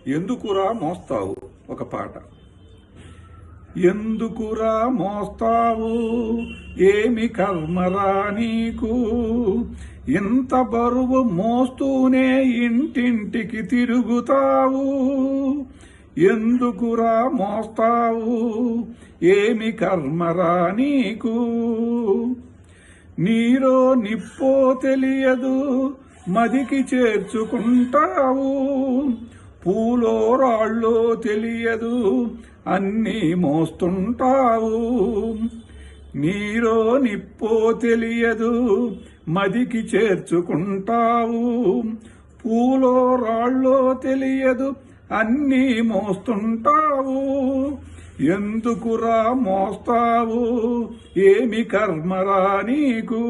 ఎందుకురా మోస్తావు ఒక పాట. ఎందుకురా మోస్తావు, ఏమి కర్మరా నీకు, ఇంత బరువు మోస్తూనే ఇంటింటికి తిరుగుతావు. ఎందుకురా మోస్తావు, ఏమి కర్మరా నీకు, నీలో నిప్పో తెలియదు మదికి చేర్చుకుంటావు, పూలో రాళ్ళో తెలియదు అన్నీ మోస్తుంటావు. నీలో నిప్పో తెలియదు మదికి చేర్చుకుంటావు, పూలో రాళ్ళో తెలియదు అన్నీ మోస్తుంటావు. ఎందుకురా మోస్తావు, ఏమి కర్మరా నీకు,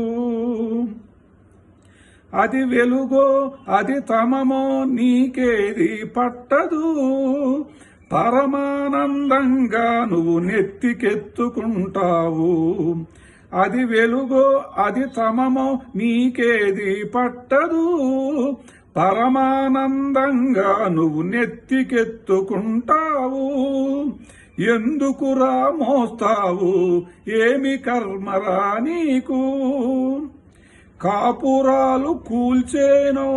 అది వెలుగో అది తమమో నీకేది పట్టదు, పరమానందంగా నువ్వు నెత్తికెత్తుకుంటావు. అది వెలుగో అది తమమో నీకేది పట్టదు, పరమానందంగా నువ్వు నెత్తికెత్తుకుంటావు. ఎందుకురా మోస్తావు, ఏమి కర్మరా నీకు, కాపురాలు కూల్చేనో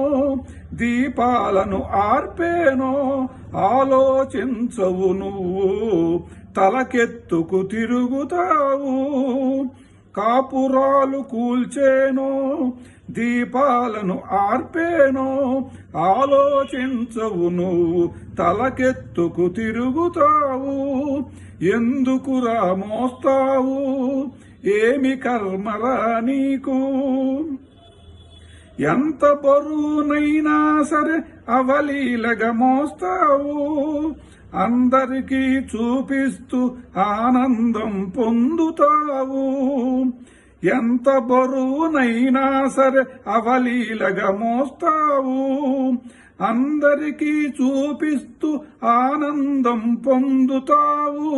దీపాలను ఆర్పేనో ఆలోచించవు నువ్వు, తలకెత్తుకు తిరుగుతావు. కాపురాలు కూల్చేనో దీపాలను ఆర్పేనో ఆలోచించవు నువ్వు, తలకెత్తుకు తిరుగుతావు. ఎందుకురా మోస్తావు, ఏమి కర్మరా నీకు, ఎంత బరువునైనా సరే అవలీలగా మోస్తావు, అందరికీ చూపిస్తూ ఆనందం పొందుతావు. ఎంత బరువునైనా సరే అవలీలగా మోస్తావు, అందరికీ చూపిస్తూ ఆనందం పొందుతావు.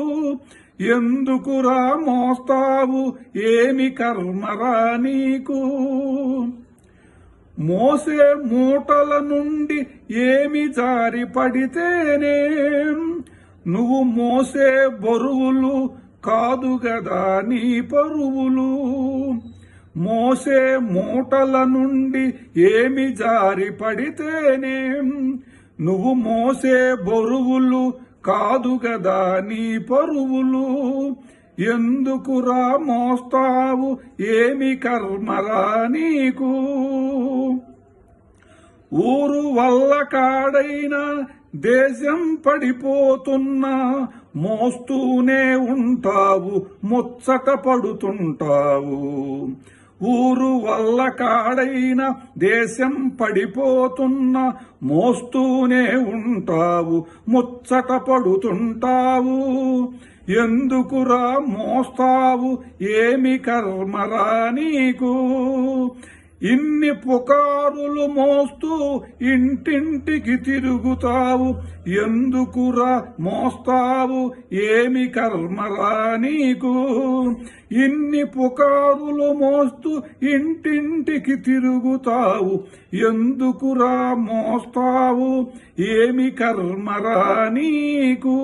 ఎందుకురా మోస్తావు, ఏమి కర్మరా నీకు, మోసే మూటల నుండి ఏమి జారి పడితేనే, నువ్వు మోసే బరువులు కాదు గదా నీ పరువులు. మోసే మూటల నుండి ఏమి జారి పడితేనే, నువ్వు మోసే బరువులు కాదు గదా నీ పరువులు. ఎందుకురా మోస్తావు, ఏమి కర్మరా నీకు, ఊరు వల్ల కాడైనా దేశం పడిపోతున్నా మోస్తూనే ఉంటావు, ముచ్చట పడుతుంటావు. ఊరు వల్ల కాడైనా దేశం పడిపోతున్నా మోస్తూనే ఉంటావు, ముచ్చట పడుతుంటావు. ఎందుకురా మోస్తావు, ఏమి కర్మరా నీకు, ఇన్ని పుకారులు మోస్తూ ఇంటింటికి తిరుగుతావు. ఎందుకురా మోస్తావు, ఏమి కర్మరా నీకు, ఇన్ని పుకారులు మోస్తూ ఇంటింటికి తిరుగుతావు. ఎందుకురా మోస్తావు, ఏమి కర్మరా నీకు.